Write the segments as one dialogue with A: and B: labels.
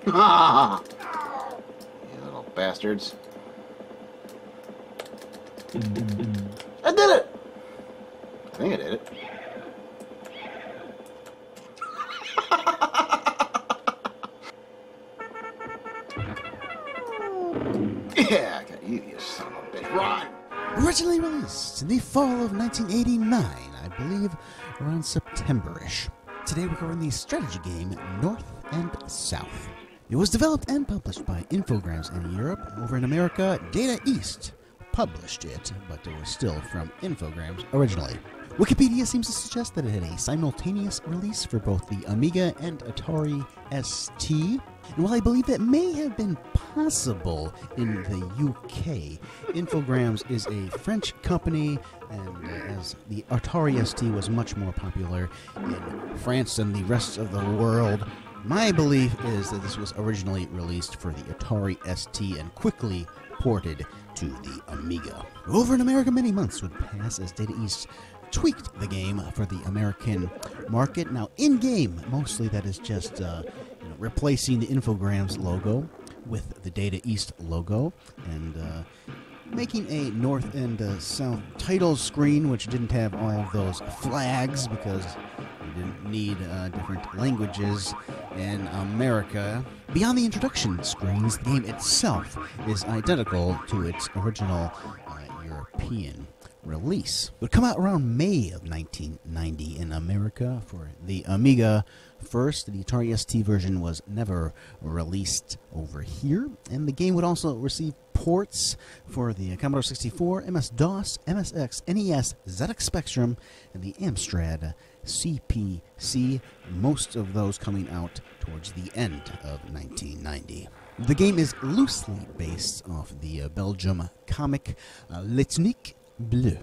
A: You little bastards. I did it! I think I did it. Yeah, I got you, you son of a bitch. Run!
B: Originally released in the fall of 1989, I believe around September-ish. Today we're covering the strategy game North and South. It was developed and published by Infograms in Europe. Over in America, DataEast published it, but it was still from Infograms originally. Wikipedia seems to suggest that it had a simultaneous release for both the Amiga and Atari ST. And while I believe that may have been possible in the UK, Infograms is a French company, and as the Atari ST was much more popular in France than the rest of the world, my belief is that this was originally released for the Atari ST and quickly ported to the Amiga. Over in America, many months would pass as DataEast tweaked the game for the American market. Now, in-game, mostly that is just replacing the Infograms logo with the DataEast logo and making a North and South title screen, which didn't have all of those flags because you didn't need different languages in America. Beyond the introduction screens, the game itself is identical to its original European release. It would come out around May of 1990 in America for the Amiga first. The Atari ST version was never released over here, and the game would also receive ports for the Commodore 64, MS-DOS, MSX, NES, ZX Spectrum, and the Amstrad CPC, most of those coming out towards the end of 1990. The game is loosely based off the Belgium comic Letnique Bleu,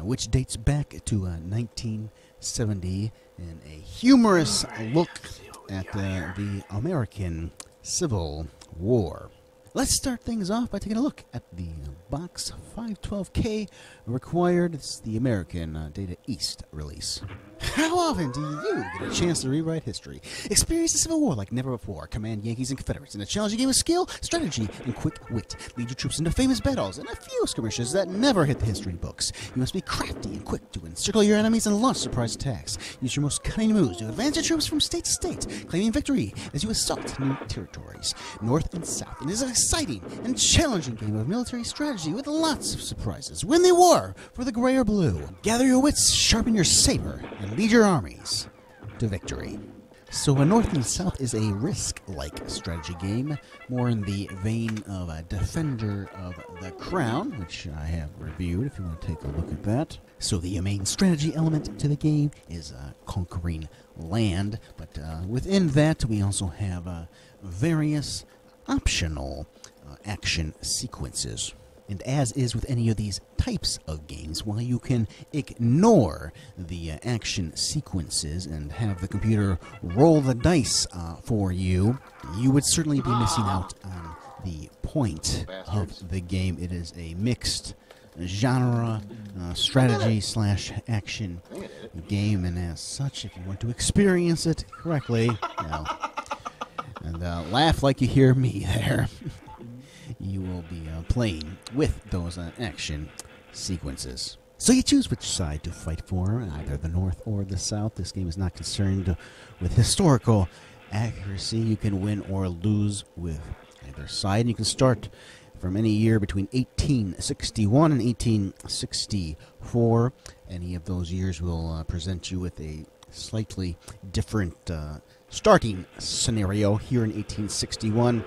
B: which dates back to 1970 and a humorous look at the American Civil War. Let's start things off by taking a look at the box 512K required. It's the American DataEast release. How often do you get a chance to rewrite history? Experience the Civil War like never before. Command Yankees and Confederates in a challenging game of skill, strategy, and quick wit. Lead your troops into famous battles and a few skirmishes that never hit the history books. You must be crafty and quick to encircle your enemies and launch surprise attacks. Use your most cunning moves to advance your troops from state to state, claiming victory as you assault new territories, North and South. It is an exciting and challenging game of military strategy with lots of surprises. Win the war for the gray or blue. Gather your wits, sharpen your saber, and lead your armies to victory. So North and South is a Risk-like strategy game, more in the vein of a Defender of the Crown, which I have reviewed if you want to take a look at that. So the main strategy element to the game is conquering land, but within that we also have various optional action sequences. And as is with any of these types of games, while you can ignore the action sequences and have the computer roll the dice for you, you would certainly be missing out on the point of the game. It is a mixed genre strategy slash action game, and as such, if you want to experience it correctly, and laugh like you hear me there, you will be playing with those action sequences. So you choose which side to fight for, either the North or the South. This game is not concerned with historical accuracy. You can win or lose with either side. And you can start from any year between 1861 and 1864. Any of those years will present you with a slightly different starting scenario. Here in 1861,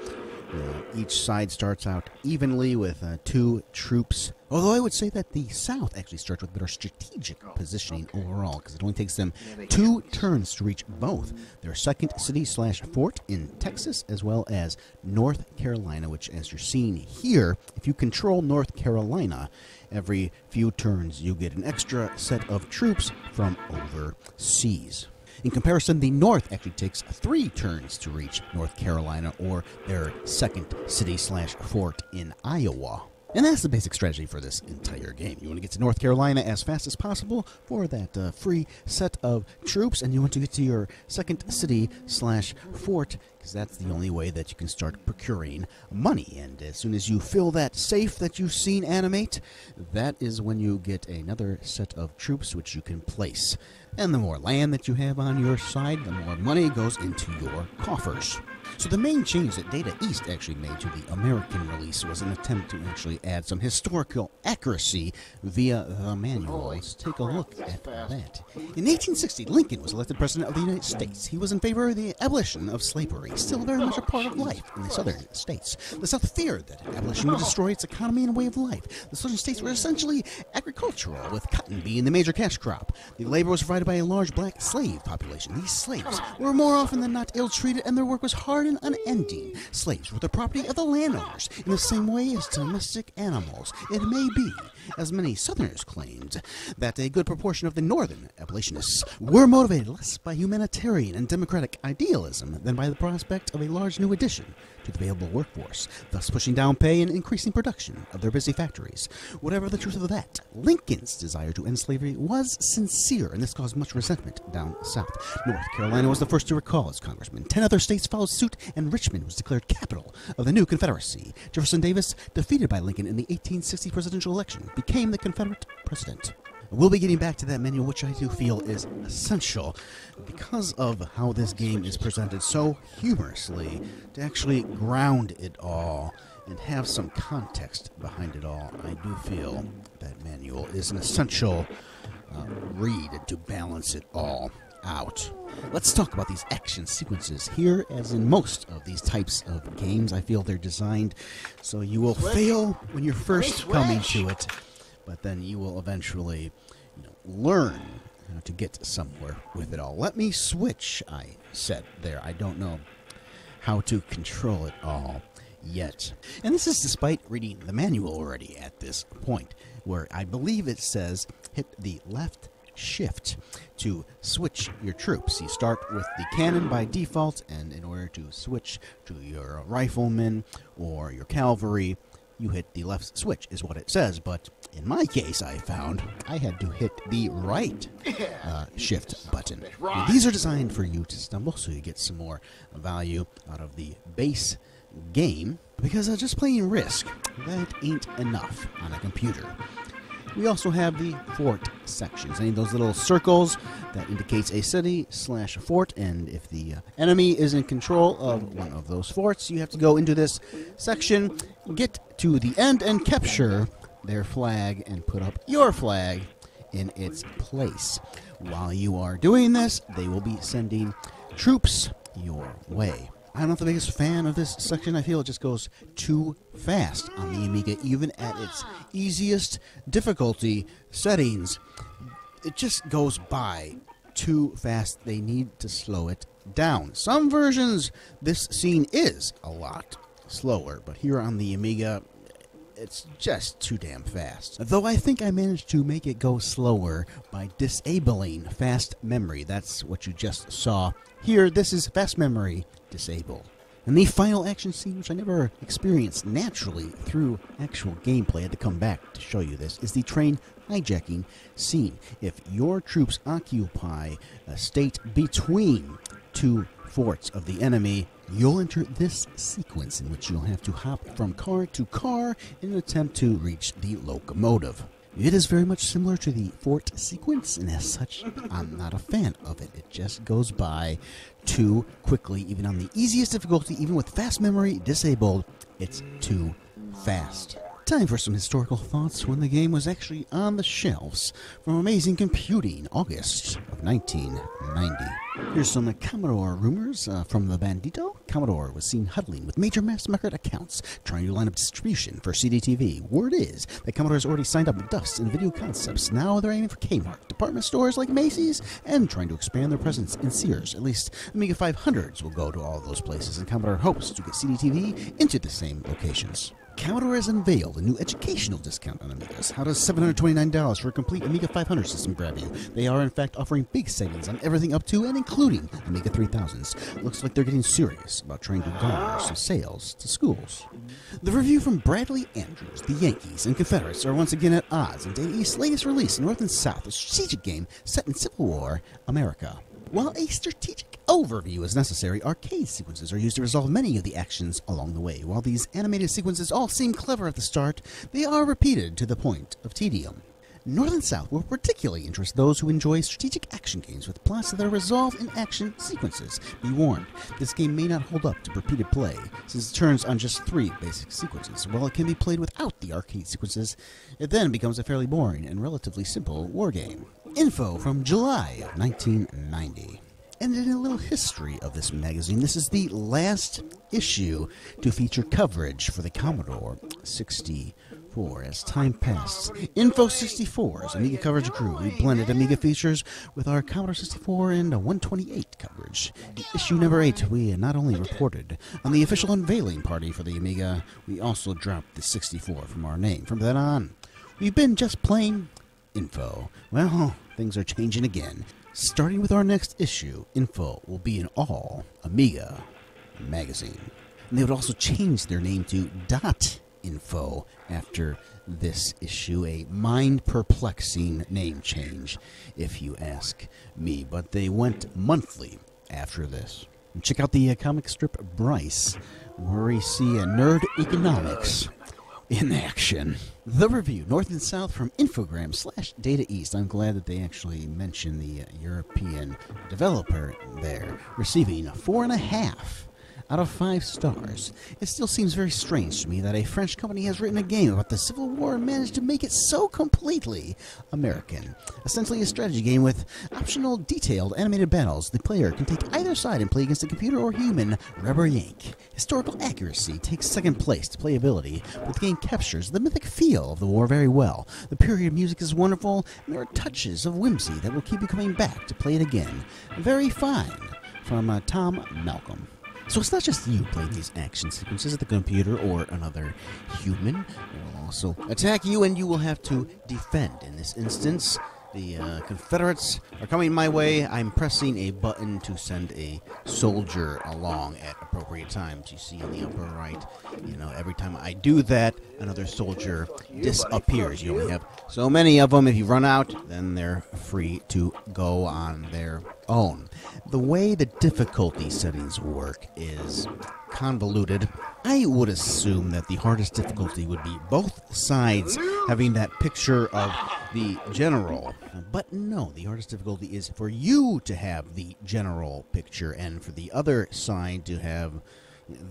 B: each side starts out evenly with 2 troops. Although I would say that the South actually starts with better strategic positioning overall, because it only takes them 2 turns to reach both their second city/fort in Texas, as well as North Carolina, which, as you're seeing here, if you control North Carolina, every few turns you get an extra set of troops from overseas. In comparison, the North actually takes 3 turns to reach North Carolina or their second city/fort in Iowa. And that's the basic strategy for this entire game. You want to get to North Carolina as fast as possible for that free set of troops, and you want to get to your second city/fort, because that's the only way that you can start procuring money. And as soon as you fill that safe that you've seen animate, that is when you get another set of troops which you can place. And the more land that you have on your side, the more money goes into your coffers. So the main change that DataEast actually made to the American release was an attempt to actually add some historical accuracy via the manual. Let's take a look at that. In 1860, Lincoln was elected President of the United States. He was in favor of the abolition of slavery, still very much a part of life in the southern states. The South feared that abolition would destroy its economy and way of life. The southern states were essentially agricultural, with cotton being the major cash crop. The labor was provided by a large black slave population. These slaves were more often than not ill-treated, and their work was hard and unending. Slaves were the property of the landowners, in the same way as domestic animals. It may be, as many Southerners claimed, that a good proportion of the Northern abolitionists were motivated less by humanitarian and democratic idealism than by the prospect of a large new addition to the available workforce, thus pushing down pay and increasing production of their busy factories. Whatever the truth of that, Lincoln's desire to end slavery was sincere, and this caused much resentment down south. North Carolina was the first to recall its congressman. 10 other states followed suit, and Richmond was declared capital of the new Confederacy. Jefferson Davis, defeated by Lincoln in the 1860 presidential election, became the Confederate president. We'll be getting back to that manual, which I do feel is essential because of how this game is presented so humorously, to actually ground it all and have some context behind it all. I do feel that manual is an essential read to balance it all out. Let's talk about these action sequences. Here, as in most of these types of games, I feel they're designed so you will fail when you're first coming to it, but then you will eventually learn to get somewhere with it all. Let me switch, I said there. I don't know how to control it all yet. And this is despite reading the manual already at this point, where I believe it says hit the left shift to switch your troops. You start with the cannon by default, and in order to switch to your riflemen or your cavalry, you hit the left switch, is what it says. But in my case, I found I had to hit the right shift button. Now, these are designed for you to stumble, so you get some more value out of the base game, because just playing Risk, that ain't enough on a computer. We also have the fort sections. Any of those little circles that indicates a city/fort, and if the enemy is in control of one of those forts, you have to go into this section, get to the end, and capture their flag and put up your flag in its place. While you are doing this, they will be sending troops your way. I'm not the biggest fan of this section. I feel it just goes too fast on the Amiga, even at its easiest difficulty settings. It just goes by too fast. They need to slow it down. Some versions, this scene is a lot slower, but here on the Amiga, it's just too damn fast. Though I think I managed to make it go slower by disabling fast memory. That's what you just saw here. This is fast memory disabled. And the final action scene, which I never experienced naturally through actual gameplay, I had to come back to show you this, is the train hijacking scene. If your troops occupy a state between two forts of the enemy, you'll enter this sequence in which you'll have to hop from car to car in an attempt to reach the locomotive. It is very much similar to the fort sequence, and as such, I'm not a fan of it. It just goes by too quickly, even on the easiest difficulty, even with fast memory disabled, it's too fast. Time for some historical thoughts when the game was actually on the shelves from Amiga Computing, August of 1990. Here's some Commodore rumors from the Bandito. Commodore was seen huddling with major mass market accounts, trying to line up distribution for CD-TV. Word is that Commodore has already signed up Dust and Video Concepts. Now they're aiming for Kmart, department stores like Macy's, and trying to expand their presence in Sears. At least Amiga 500s will go to all of those places, and Commodore hopes to get CD-TV into the same locations. Commodore has unveiled a new educational discount on Amigas. How does $729 for a complete Amiga 500 system grab you? They are, in fact, offering big savings on everything up to and including Amiga 3000s. Looks like they're getting serious about trying to garner some sales to schools. The review from Bradley Andrews, the Yankees and Confederates are once again at odds in DataEast's latest release, North and South, a strategic game set in Civil War America. While a strategic overview is necessary, arcade sequences are used to resolve many of the actions along the way. While these animated sequences all seem clever at the start, they are repeated to the point of tedium. North and South will particularly interest those who enjoy strategic action games with plots that are resolved in action sequences. Be warned, this game may not hold up to repeated play, since it turns on just 3 basic sequences. While it can be played without the arcade sequences, it then becomes a fairly boring and relatively simple wargame. Info from July of 1990. And in a little history of this magazine, this is the last issue to feature coverage for the Commodore 64. As time passed, Info 64's Amiga coverage grew. We blended Amiga features with our Commodore 64 and 128 coverage. In issue number 8, we not only reported on the official unveiling party for the Amiga, we also dropped the 64 from our name. From then on, we've been just plain Info. Well, things are changing again. Starting with our next issue, Info will be an all Amiga magazine. And they would also change their name to .info after this issue, a mind-perplexing name change, if you ask me. But they went monthly after this. And check out the comic strip Bryce, where we see a nerd economics in action. The review, North and South from Infograms / DataEast. I'm glad that they actually mentioned the European developer there, receiving 4.5 out of 5 stars. It still seems very strange to me that a French company has written a game about the Civil War and managed to make it so completely American. Essentially a strategy game with optional detailed animated battles. The player can take either side and play against a computer or human rubber yank. Historical accuracy takes second place to playability, but the game captures the mythic feel of the war very well. The period music is wonderful, and there are touches of whimsy that will keep you coming back to play it again. Very fine. From Tom Malcolm. So it's not just you playing these action sequences at the computer or another human. They will also attack you, and you will have to defend. In this instance, the Confederates are coming my way. I'm pressing a button to send a soldier along at appropriate times. You see in the upper right, every time I do that, another soldier disappears. You only have so many of them. If you run out, then they're free to go on their own. The way the difficulty settings work is convoluted. I would assume that the hardest difficulty would be both sides having that picture of the general. But no, the hardest difficulty is for you to have the general picture and for the other side to have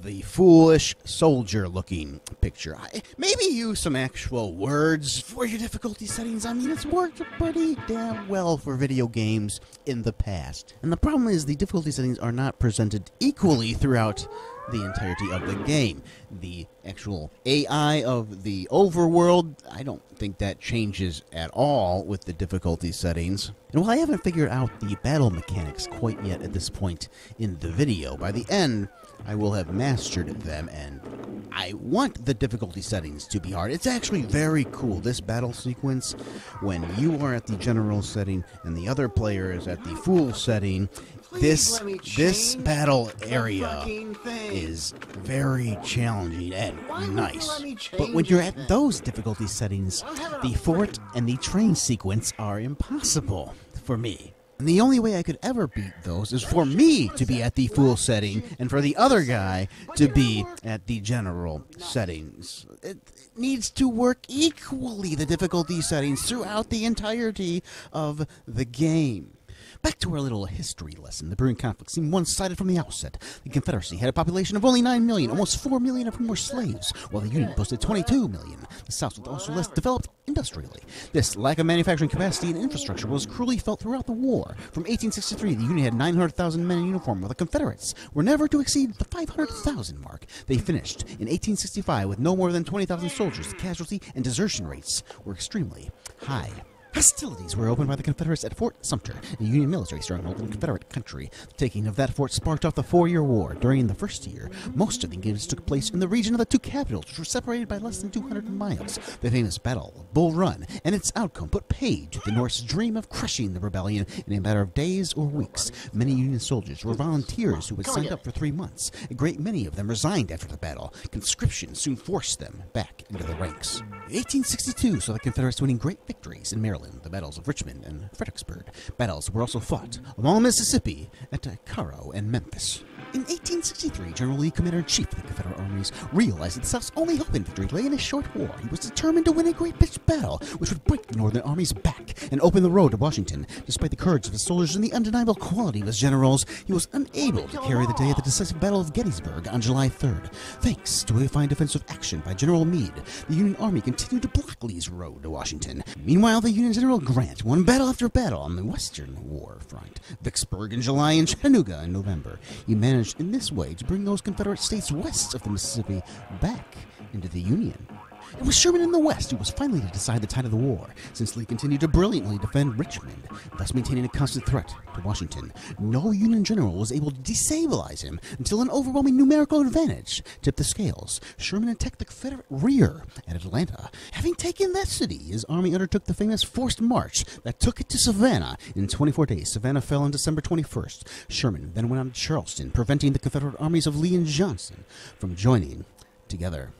B: the foolish soldier-looking picture. Maybe use some actual words for your difficulty settings. I mean, it's worked pretty damn well for video games in the past. And the problem is the difficulty settings are not presented equally throughout the entirety of the game. The actual AI of the overworld, I don't think that changes at all with the difficulty settings. And while I haven't figured out the battle mechanics quite yet at this point in the video, by the end, I will have mastered them, and I want the difficulty settings to be hard. It's actually very cool, this battle sequence, when you are at the general setting and the other player is at the fool setting. This battle area is very challenging and nice. But when you're at those difficulty settings, the fort and the train sequence are impossible for me. And the only way I could ever beat those is for me to be at the full setting and for the other guy to be at the general settings. It needs to work equally, the difficulty settings, throughout the entirety of the game. Back to our little history lesson. The Brewing conflict seemed one-sided from the outset. The Confederacy had a population of only 9 million, almost 4 million of whom were slaves, while the Union boasted 22 million. The South was also less developed industrially. This lack of manufacturing capacity and infrastructure was cruelly felt throughout the war. From 1863, the Union had 900,000 men in uniform, while the Confederates were never to exceed the 500,000 mark. They finished in 1865 with no more than 20,000 soldiers. The casualty and desertion rates were extremely high. Hostilities were opened by the Confederates at Fort Sumter, a Union military stronghold in the Confederate country. The taking of that fort sparked off the 4-year war. During the first year, most of the engagements took place in the region of the two capitals, which were separated by less than 200 miles. The famous Battle of Bull Run and its outcome put paid to the North's dream of crushing the rebellion in a matter of days or weeks. Many Union soldiers were volunteers who had signed up for 3 months. A great many of them resigned after the battle. Conscription soon forced them back into the ranks. 1862 saw the Confederates winning great victories in Maryland. The battles of Richmond and Fredericksburg. Battles were also fought along the Mississippi at Cairo and Memphis. In 1863, General Lee, Commander-in-Chief of the Confederate armies, realized that the South's only hope in victory lay in a short war. He was determined to win a great pitched battle, which would break the Northern armies back and open the road to Washington. Despite the courage of his soldiers and the undeniable quality of his generals, he was unable to carry the day at the decisive Battle of Gettysburg on July 3rd. Thanks to a fine defensive action by General Meade, the Union Army continued to block Lee's road to Washington. Meanwhile, the Union General Grant won battle after battle on the Western War front. Vicksburg in July and Chattanooga in November. He managed in this way to bring those Confederate states west of the Mississippi back into the Union. It was Sherman in the West who was finally to decide the tide of the war, since Lee continued to brilliantly defend Richmond, thus maintaining a constant threat to Washington. No Union general was able to destabilize him until an overwhelming numerical advantage tipped the scales. Sherman attacked the Confederate rear at Atlanta. Having taken that city, his army undertook the famous forced march that took it to Savannah in 24 days. Savannah fell on December 21st. Sherman then went on to Charleston, preventing the Confederate armies of Lee and Johnson from joining together.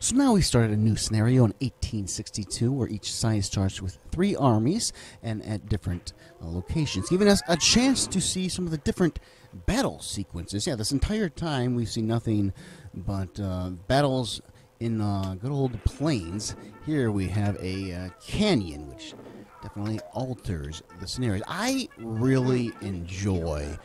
B: So now we started a new scenario in 1862 where each side starts with 3 armies and at different locations, giving us a chance to see some of the different battle sequences. Yeah, this entire time we've seen nothing but battles in good old plains. Here we have a canyon, which definitely alters the scenario. I really enjoy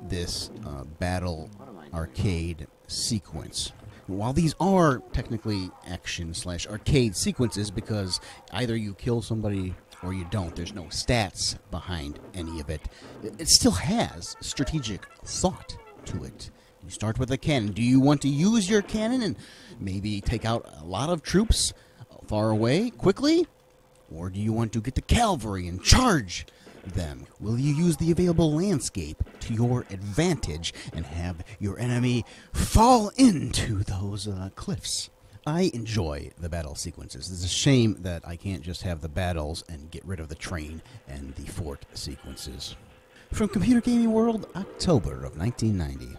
B: this battle arcade sequence. While these are technically action/arcade sequences, because either you kill somebody or you don't, there's no stats behind any of it, it still has strategic thought to it. You start with a cannon. Do you want to use your cannon and maybe take out a lot of troops far away quickly? Or do you want to get the cavalry and charge them? Will you use the available landscape to your advantage and have your enemy fall into those cliffs? I enjoy the battle sequences. It's a shame that I can't just have the battles and get rid of the train and the fort sequences. From Computer Gaming World, October of 1990.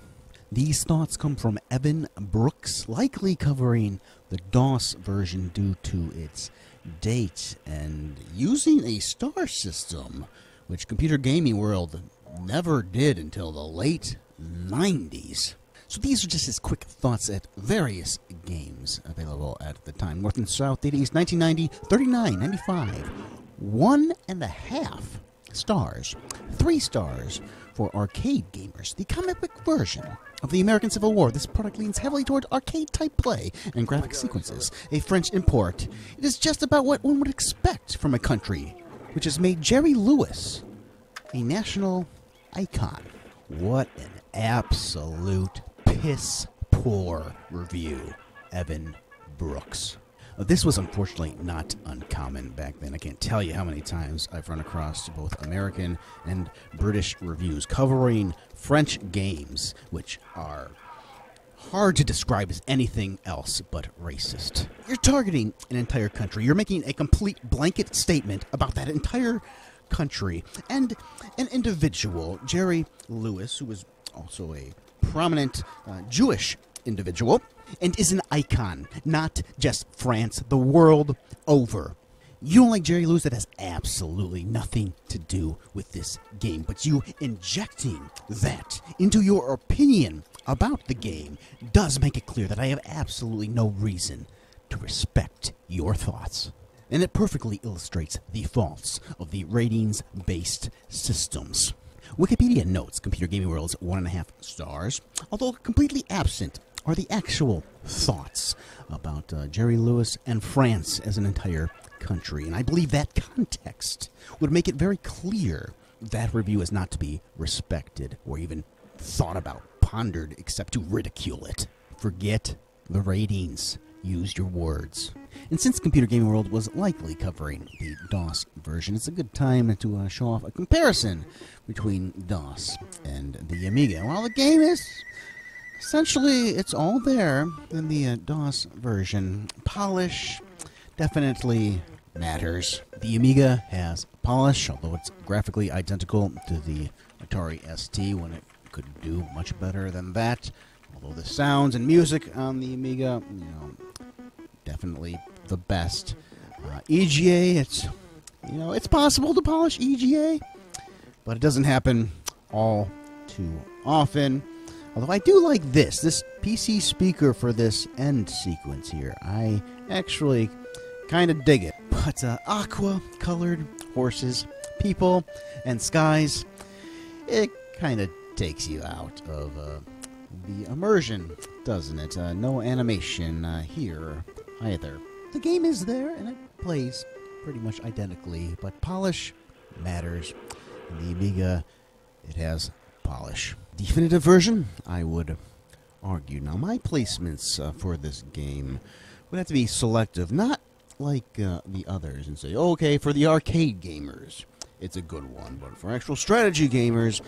B: These thoughts come from Evan Brooks, likely covering the DOS version due to its date and using a star system, which Computer Gaming World never did until the late 90s. So these are just his quick thoughts at various games available at the time. North and South, DataEast 1990, 39.95, 1.5 stars, 3 stars for arcade gamers. The comic book version of the American Civil War. This product leans heavily toward arcade-type play and graphic sequences. A French import. It is just about what one would expect from a country which has made Jerry Lewis a national icon. What an absolute piss-poor review, Evan Brooks. This was unfortunately not uncommon back then. I can't tell you how many times I've run across both American and British reviews covering French games, which are hard to describe as anything else but racist. You're targeting an entire country. You're making a complete blanket statement about that entire country. And an individual, Jerry Lewis, who was also a prominent Jewish individual, and is an icon, not just France, the world over. You don't like Jerry Lewis? That has absolutely nothing to do with this game. But you injecting that into your opinion about the game does make it clear that I have absolutely no reason to respect your thoughts. And it perfectly illustrates the faults of the ratings-based systems. Wikipedia notes Computer Gaming World's 1.5 stars, although completely absent are the actual thoughts about Jerry Lewis and France as an entire country. And I believe that context would make it very clear that review is not to be respected or even thought about, pondered, except to ridicule it. Forget the ratings. Use your words. And since Computer Gaming World was likely covering the DOS version, it's a good time to show off a comparison between DOS and the Amiga. While the game is essentially, it's all there in the DOS version, polish definitely matters. The Amiga has polish, although it's graphically identical to the Atari ST when it could do much better than that. Although the sounds and music on the Amiga, definitely the best. EGA, it's possible to polish EGA, but it doesn't happen all too often. Although I do like this PC speaker for this end sequence here. I actually kind of dig it. But aqua-colored horses, people, and skies, it kind of takes you out of the immersion, doesn't it? No animation here either. The game is there, and it plays pretty much identically, but polish matters. In the Amiga, it has polish. Definitive version, I would argue. Now, my placements for this game would have to be selective, not like the others, and say, okay, for the arcade gamers, it's a good one, but for actual strategy gamers,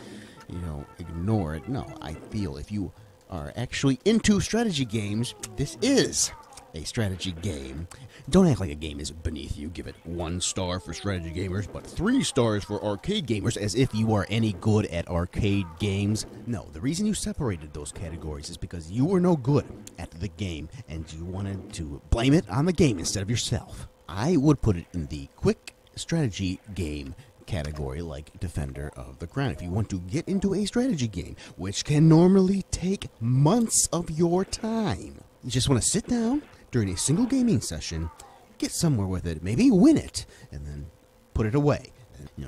B: ignore it. No, I feel if you are actually into strategy games, this is a strategy game. Don't act like a game is beneath you. Give it 1 star for strategy gamers, but 3 stars for arcade gamers, as if you are any good at arcade games. No, the reason you separated those categories is because you were no good at the game, and you wanted to blame it on the game instead of yourself. I would put it in the quick strategy game category, like Defender of the Crown. If you want to get into a strategy game, which can normally take months of your time, you just want to sit down during a single gaming session, get somewhere with it, maybe win it, and then put it away.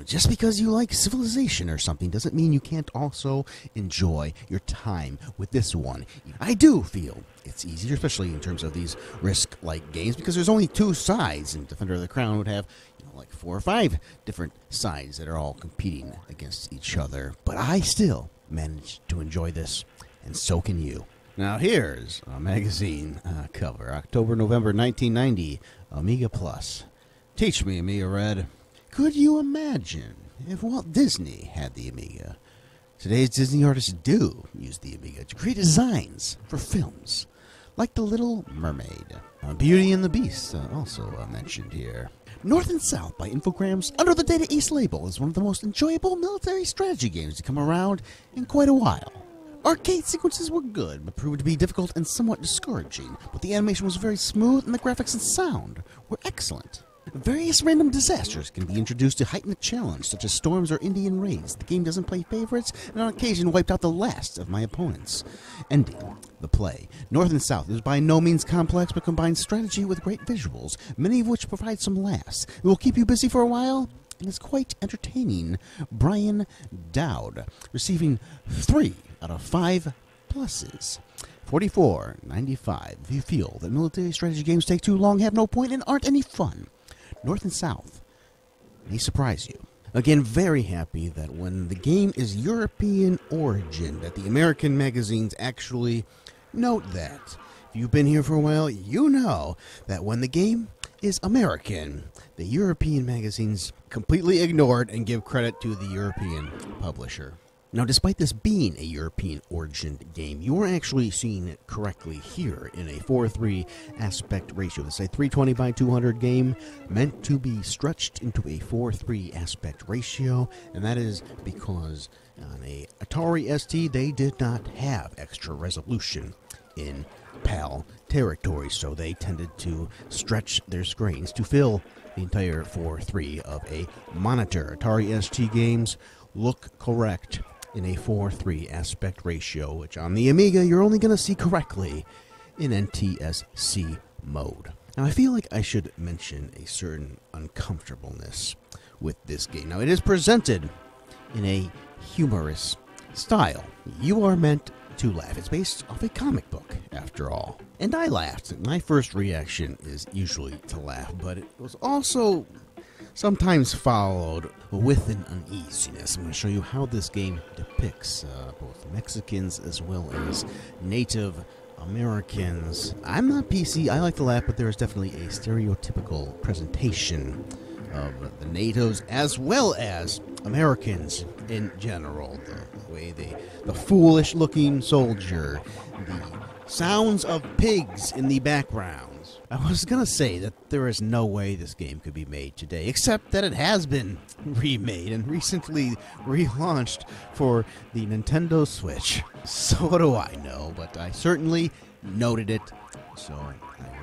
B: Just because you like Civilization or something doesn't mean you can't also enjoy your time with this one. I do feel it's easier, especially in terms of these risk-like games, because there's only 2 sides, and Defender of the Crown would have like 4 or 5 different sides that are all competing against each other. But I still managed to enjoy this, and so can you. Now here's a magazine cover. October, November 1990, Amiga Plus. Teach me, Amiga Red. Could you imagine if Walt Disney had the Amiga? Today's Disney artists do use the Amiga to create designs for films, like The Little Mermaid. Beauty and the Beast, also mentioned here. North&South by Infograms, under the DataEast label, is one of the most enjoyable military strategy games to come around in quite a while. Arcade sequences were good, but proved to be difficult and somewhat discouraging, but the animation was very smooth and the graphics and sound were excellent. Various random disasters can be introduced to heighten the challenge, such as storms or Indian raids. The game doesn't play favorites, and on occasion wiped out the last of my opponents. Ending the play. North&South is by no means complex, but combines strategy with great visuals, many of which provide some laughs. It will keep you busy for a while, and is quite entertaining. Brian Dowd, receiving 3 out of 5 pluses. $44.95. If you feel that military strategy games take too long, have no point, and aren't any fun, North&South may surprise you. Again, very happy that when the game is European origin, that the American magazines actually note that. If you've been here for a while, you know that when the game is American, the European magazines completely ignore it and give credit to the European publisher. Now, despite this being a European origin game, you are actually seeing it correctly here in a 4:3 aspect ratio. This is a 320 by 200 game meant to be stretched into a 4:3 aspect ratio, and that is because on a Atari ST they did not have extra resolution in PAL territory, so they tended to stretch their screens to fill the entire 4:3 of a monitor. Atari ST games look correct in a 4:3 aspect ratio, which on the Amiga you're only going to see correctly in NTSC mode. Now, I feel like I should mention a certain uncomfortableness with this game. Now, it is presented in a humorous style. You are meant to laugh. It's based off a comic book, after all. And I laughed. My first reaction is usually to laugh, but it was also sometimes followed with an uneasiness. I'm going to show you how this game depicts both Mexicans as well as Native Americans. I'm not PC, I like to laugh, but there is definitely a stereotypical presentation of the NATOs as well as Americans in general. The way the foolish looking soldier, the sounds of pigs in the backgrounds. I was gonna say that there is no way this game could be made today, except that it has been remade and recently relaunched for the Nintendo Switch. So what do I know? But I certainly noted it, so I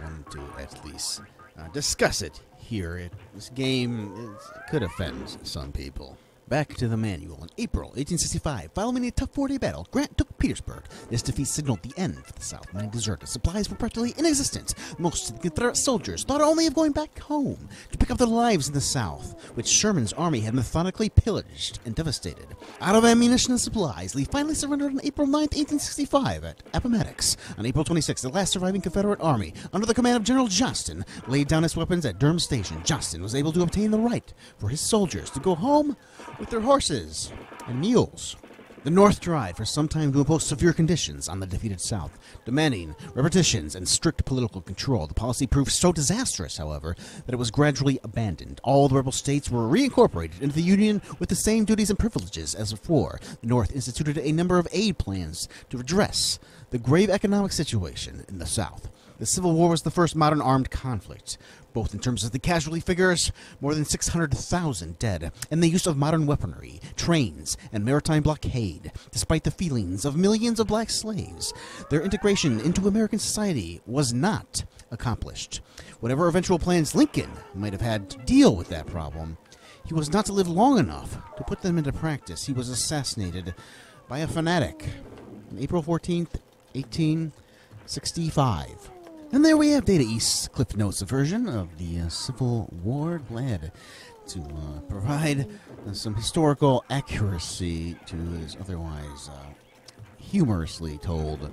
B: wanted to at least discuss it here. This game could offend some people. Back to the manual. In April 1865, following a tough 4-day battle, Grant took Petersburg. This defeat signaled the end for the South. Many deserted. Supplies were practically inexistent. Most of the Confederate soldiers thought only of going back home to pick up their lives in the South, which Sherman's army had methodically pillaged and devastated. Out of ammunition and supplies, Lee finally surrendered on April 9, 1865 at Appomattox. On April 26, the last surviving Confederate army, under the command of General Johnston, laid down its weapons at Durham Station. Johnston was able to obtain the right for his soldiers to go home with their horses and mules. The North tried for some time to impose severe conditions on the defeated South, demanding repetitions and strict political control. The policy proved so disastrous, however, that it was gradually abandoned. All the rebel states were reincorporated into the Union with the same duties and privileges as before. The North instituted a number of aid plans to address the grave economic situation in the South. The Civil War was the first modern armed conflict, both in terms of the casualty figures, more than 600,000 dead, and the use of modern weaponry, trains, and maritime blockade. Despite the feelings of millions of black slaves, their integration into American society was not accomplished. Whatever eventual plans Lincoln might have had to deal with that problem, he was not to live long enough to put them into practice. He was assassinated by a fanatic on April 14th, 1865. And there we have DataEast's Cliff Notes version of the Civil War. Glad to provide some historical accuracy to this otherwise humorously told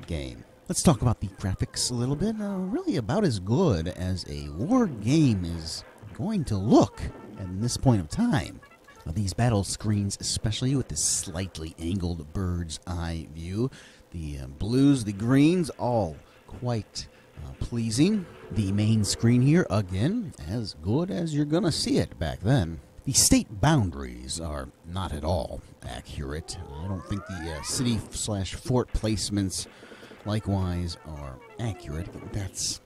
B: game. Let's talk about the graphics a little bit. Really about as good as a war game is going to look at this point of time. These battle screens, especially with this slightly angled bird's eye view, the blues, the greens, all quite pleasing. The main screen here, again, as good as you're gonna see it back then. The state boundaries are not at all accurate. I don't think the city/fort placements likewise are accurate, but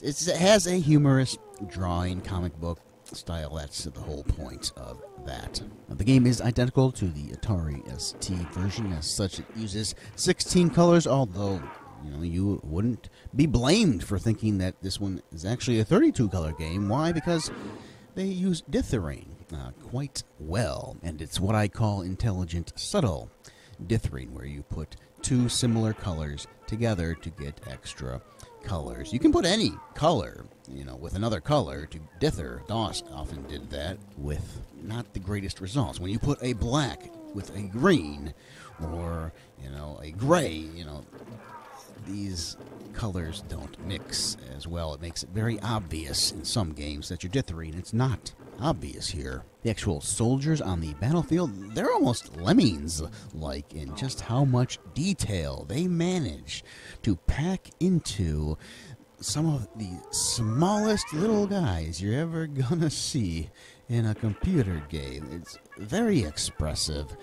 B: it has a humorous drawing, comic book style. That's the whole point of that. The game is identical to the Atari ST version. As such, it uses 16 colors, although you wouldn't be blamed for thinking that this one is actually a 32-color game. Why? Because they use dithering quite well, and it's what I call intelligent, subtle dithering, where you put two similar colors together to get extra colors. You can put any color, with another color to dither. DOS often did that with not the greatest results. When you put a black with a green, or, a gray, these colors don't mix as well. It makes it very obvious in some games that you're dithering. It's not obvious here. The actual soldiers on the battlefield, they're almost lemmings-like in just how much detail they manage to pack into some of the smallest little guys you're ever gonna see in a computer game. It's very expressive,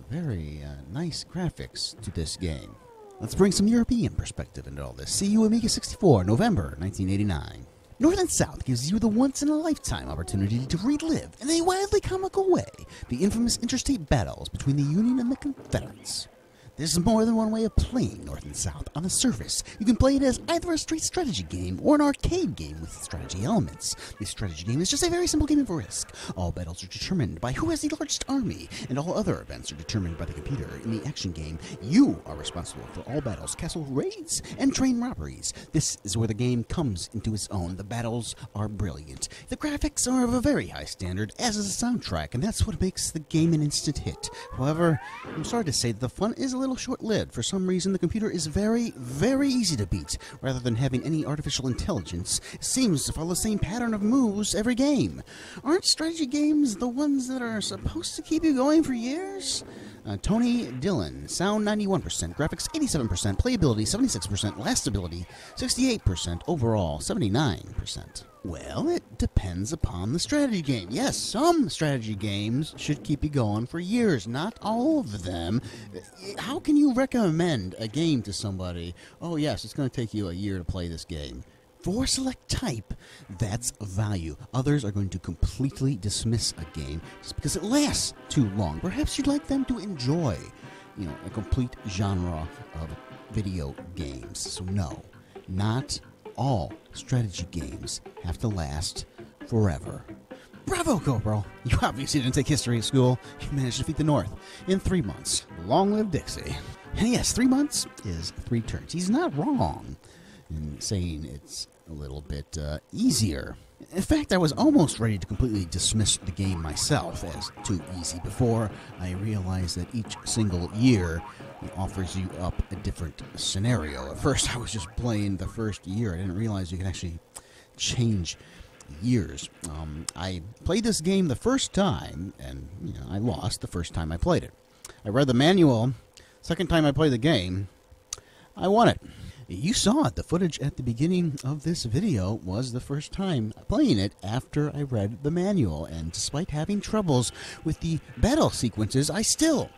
B: very nice graphics to this game. Let's bring some European perspective into all this. See you Amiga 64, November 1989. North and South gives you the once-in-a-lifetime opportunity to relive, in a wildly comical way, the infamous interstate battles between the Union and the Confederates. There's more than one way of playing North and South. On the surface, you can play it as either a straight strategy game or an arcade game with strategy elements. The strategy game is just a very simple game of Risk. All battles are determined by who has the largest army, and all other events are determined by the computer. In the action game, you are responsible for all battles, castle raids, and train robberies. This is where the game comes into its own. The battles are brilliant. The graphics are of a very high standard, as is the soundtrack, and that's what makes the game an instant hit. However, I'm sorry to say that the fun is a little short-lived. For some reason, the computer is very, very easy to beat. Rather than having any artificial intelligence, it seems to follow the same pattern of moves every game. Aren't strategy games the ones that are supposed to keep you going for years? Tony Dillon, sound 91%, graphics 87%, playability 76%, lastability 68%, overall 79%. Well, it depends upon the strategy game. Yes, some strategy games should keep you going for years, not all of them. How can you recommend a game to somebody? Oh yes, it's going to take you a year to play this game. For select type, that's value. Others are going to completely dismiss a game just because it lasts too long. Perhaps you'd like them to enjoy, a complete genre of video games. So no, not all strategy games have to last forever. Bravo, Corporal! You obviously didn't take history at school. You managed to defeat the North in 3 months. Long live Dixie. And yes, 3 months is 3 turns. He's not wrong in saying it's a little bit easier. In fact, I was almost ready to completely dismiss the game myself as too easy before I realized that each single year offers you up a different scenario. At first, I was just playing the first year. I didn't realize you can actually change years. I played this game the first time, and I lost the first time I played it. I read the manual. Second time I played the game, I won it. You saw it. The footage at the beginning of this video was the first time playing it after I read the manual, and despite having troubles with the battle sequences, I still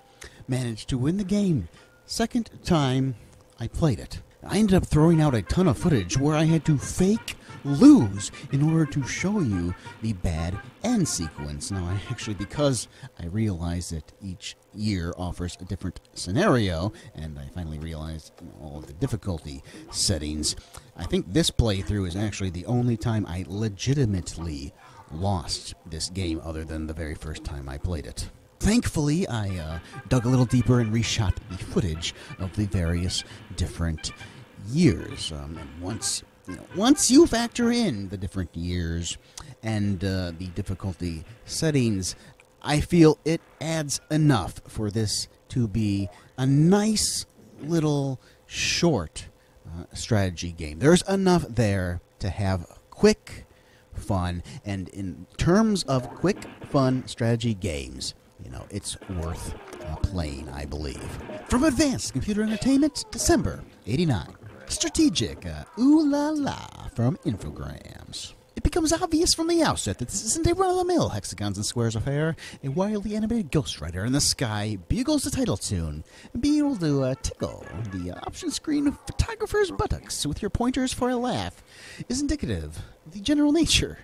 B: managed to win the game. Second time I played it. I ended up throwing out a ton of footage where I had to fake lose in order to show you the bad end sequence. Now, because I realized that each year offers a different scenario, and I finally realized all of the difficulty settings, I think this playthrough is actually the only time I legitimately lost this game other than the very first time I played it. Thankfully, I dug a little deeper and reshot the footage of the various different years. And once you factor in the different years and the difficulty settings, I feel it adds enough for this to be a nice little short strategy game. There's enough there to have quick fun, and in terms of quick fun strategy games, it's worth playing, I believe. From Advanced Computer Entertainment, December '89. Strategic, ooh la la, from Infograms. It becomes obvious from the outset that this isn't a run-of-the-mill hexagons and squares affair. A wildly animated ghostwriter in the sky bugles the title tune, and being able to tickle the option screen of photographer's buttocks with your pointers for a laugh is indicative of the general nature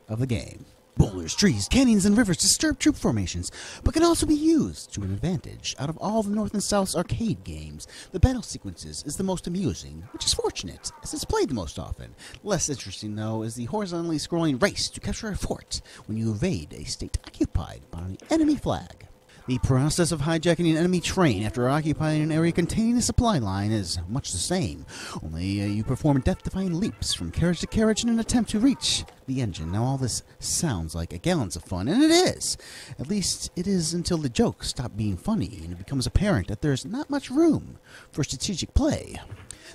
B: of the game. Boulders, trees, canyons, and rivers disturb troop formations, but can also be used to an advantage. Out of all the North and South's arcade games, the battle sequences is the most amusing, which is fortunate, as it's played the most often. Less interesting, though, is the horizontally scrolling race to capture a fort when you evade a state occupied by an enemy flag. The process of hijacking an enemy train after occupying an area containing a supply line is much the same, only you perform death-defying leaps from carriage to carriage in an attempt to reach the engine. Now, all this sounds like gallons of fun, and it is. At least it is until the jokes stop being funny and it becomes apparent that there's not much room for strategic play.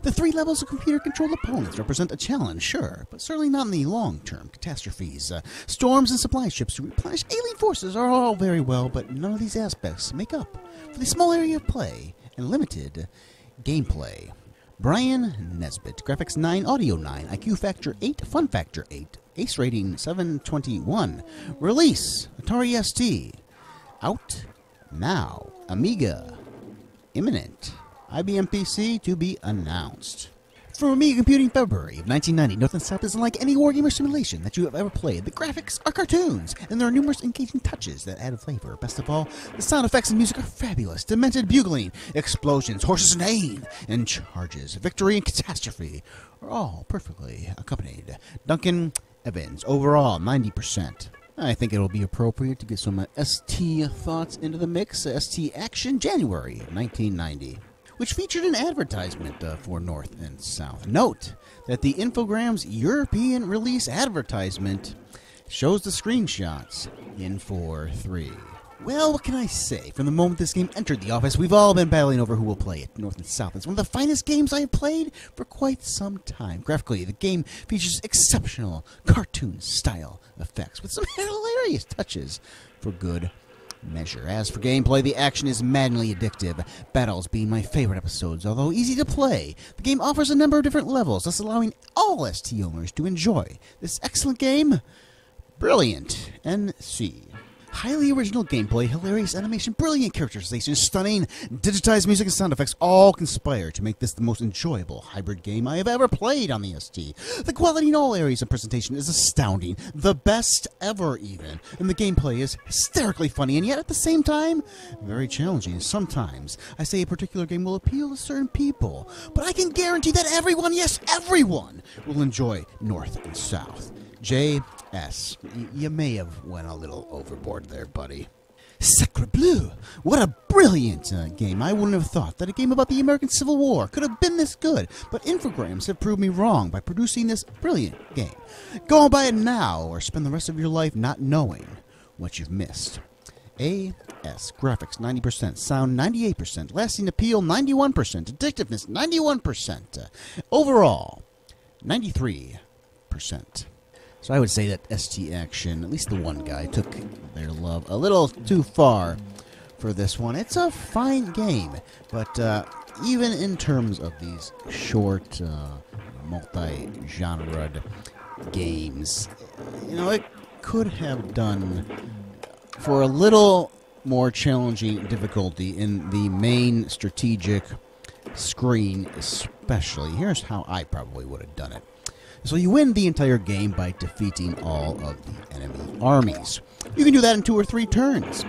B: The 3 levels of computer-controlled opponents represent a challenge, sure, but certainly not in the long-term. Catastrophes, storms, and supply ships to replenish alien forces are all very well, but none of these aspects make up for the small area of play and limited gameplay. Brian Nesbitt, Graphics 9, Audio 9, IQ Factor 8, Fun Factor 8, Ace Rating 721. Release, Atari ST. Out now. Amiga. Imminent. IBM PC to be announced. From Amiga Computing, February of 1990, North and South isn't like any wargamer simulation that you have ever played. The graphics are cartoons, and there are numerous engaging touches that add flavor. Best of all, the sound effects and music are fabulous. Demented bugling, explosions, horses neighing, and charges, victory and catastrophe are all perfectly accompanied. Duncan Evans, overall 90%. I think it'll be appropriate to get some ST thoughts into the mix. ST Action, January of 1990. Which featured an advertisement for North and South. Note that the Infograms European release advertisement shows the screenshots in 4:3. Well, what can I say? From the moment this game entered the office, we've all been battling over who will play it. North and South is one of the finest games I have played for quite some time. Graphically, the game features exceptional cartoon-style effects with some hilarious touches for good measure. As for gameplay, the action is maddeningly addictive, battles being my favorite episodes. Although easy to play, the game offers a number of different levels, thus allowing all ST owners to enjoy this excellent game. Brilliant. NC. Highly original gameplay, hilarious animation, brilliant characterization, stunning, digitized music and sound effects all conspire to make this the most enjoyable hybrid game I have ever played on the ST. The quality in all areas of presentation is astounding, the best ever even, and the gameplay is hysterically funny and yet at the same time, very challenging. Sometimes I say a particular game will appeal to certain people, but I can guarantee that everyone, yes everyone, will enjoy North and South. J.S. You may have went a little overboard there, buddy. Sacre bleu! What a brilliant game. I wouldn't have thought that a game about the American Civil War could have been this good, but Infograms have proved me wrong by producing this brilliant game. Go and buy it now, or spend the rest of your life not knowing what you've missed. A.S. Graphics 90%, sound 98%, lasting appeal 91%, addictiveness 91%, overall 93%. So I would say that ST Action, at least the one guy, took their love a little too far for this one. It's a fine game, but even in terms of these short, multi-genre games, you know, it could have done for a little more challenging difficulty in the main strategic screen especially. Here's how I probably would have done it. So you win the entire game by defeating all of the enemy armies. You can do that in 2 or 3 turns.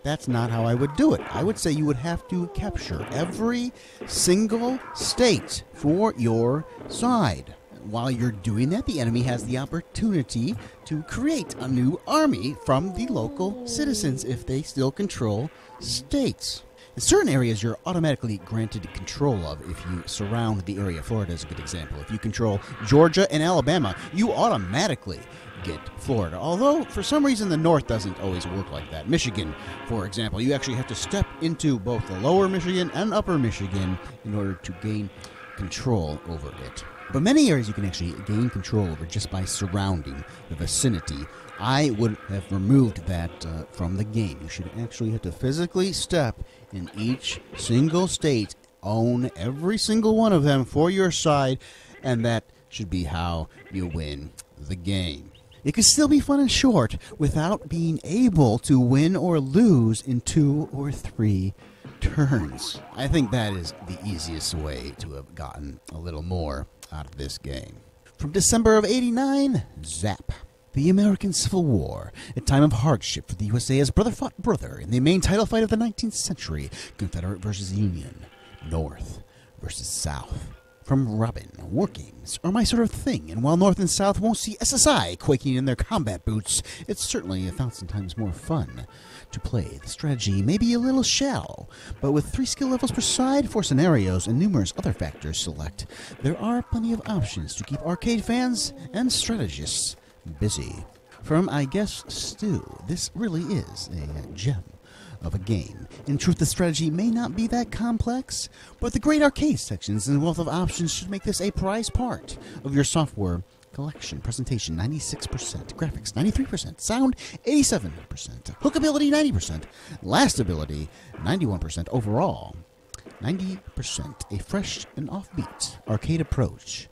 B: That's not how I would do it. I would say you would have to capture every single state for your side. While you're doing that, the enemy has the opportunity to create a new army from the local citizens if they still control states. In certain areas, you're automatically granted control of if you surround the area. Florida is a good example. If you control Georgia and Alabama, you automatically get Florida. Although, for some reason, the North doesn't always work like that. Michigan, for example, you actually have to step into both the lower Michigan and upper Michigan in order to gain control over it. But many areas you can actually gain control over just by surrounding the vicinity. I would have removed that from the game. You should actually have to physically step in each single state, own every single one of them for your side, and that should be how you win the game. It can still be fun and short without being able to win or lose in 2 or 3 turns. I think that is the easiest way to have gotten a little more out of this game. From December of '89, Zzap. The American Civil War, a time of hardship for the USA as brother fought brother in the main title fight of the 19th century, Confederate versus Union, North versus South. From Robin, war games are my sort of thing, and while North and South won't see SSI quaking in their combat boots, it's certainly 1,000 times more fun to play. The strategy may be a little shallow, but with 3 skill levels per side, 4 scenarios, and numerous other factors select, there are plenty of options to keep arcade fans and strategists busy. From I Guess Stu, this really is a gem of a game. In truth, the strategy may not be that complex, but the great arcade sections and wealth of options should make this a prized part of your software collection. Presentation 96%, graphics 93%, sound 87%, hookability 90%, lastability 91%, overall 90%. A fresh and offbeat arcade approach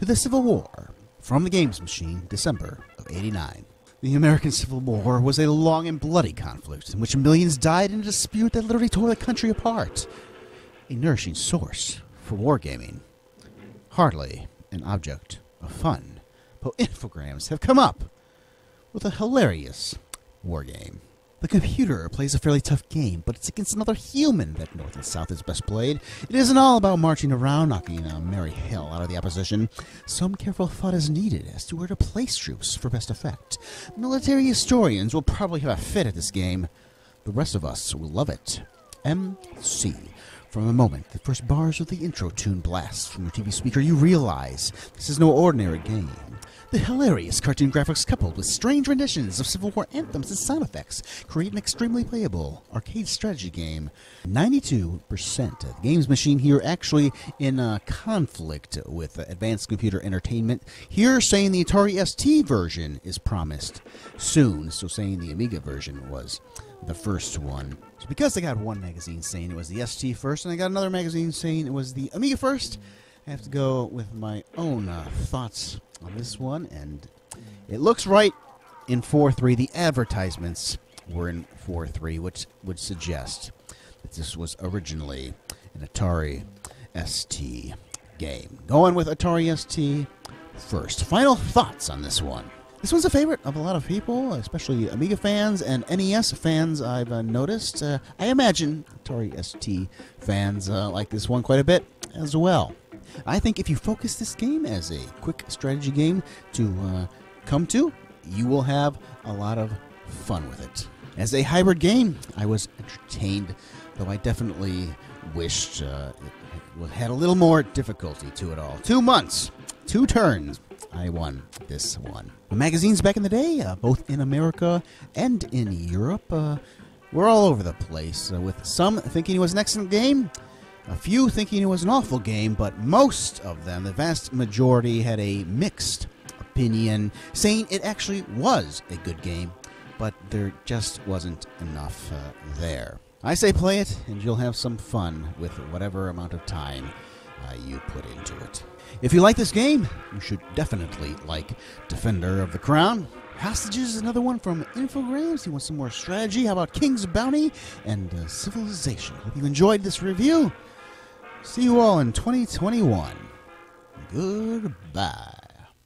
B: to the Civil War. From the Games Machine, December of '89. The American Civil War was a long and bloody conflict in which millions died in a dispute that literally tore the country apart. A nourishing source for wargaming. Hardly an object of fun, but Infograms have come up with a hilarious wargame. The computer plays a fairly tough game, but it's against another human that North and South is best played. It isn't all about marching around, knocking a merry hell out of the opposition. Some careful thought is needed as to where to place troops for best effect. Military historians will probably have a fit at this game. The rest of us will love it. MC. From the moment the first bars of the intro tune blasts from your TV speaker, you realize this is no ordinary game. The hilarious cartoon graphics coupled with strange renditions of Civil War anthems and sound effects create an extremely playable arcade strategy game. 92% of the Games Machine here actually in conflict with Advanced Computer Entertainment. Here saying the Atari ST version is promised soon, so saying the Amiga version was the first one. So because I got one magazine saying it was the ST first, and I got another magazine saying it was the Amiga first, I have to go with my own thoughts on this one, and it looks right in 4.3. The advertisements were in 4.3, which would suggest that this was originally an Atari ST game. Going with Atari ST first. Final thoughts on this one. This one's a favorite of a lot of people, especially Amiga fans and NES fans, I've noticed. I imagine Atari ST fans like this one quite a bit as well. I think if you focus this game as a quick strategy game to come to, you will have a lot of fun with it. As a hybrid game, I was entertained, though I definitely wished it had a little more difficulty to it all. 2 months, 2 turns, I won this one. The magazines back in the day, both in America and in Europe, were all over the place, with some thinking it was an excellent game, a few thinking it was an awful game, but most of them, the vast majority, had a mixed opinion, saying it actually was a good game, but there just wasn't enough there. I say play it, and you'll have some fun with whatever amount of time you put into it. If you like this game, you should definitely like Defender of the Crown. Hostages is another one from Infograms. You want some more strategy? How about King's Bounty and Civilization? Hope you enjoyed this review. See you all in 2021. Goodbye.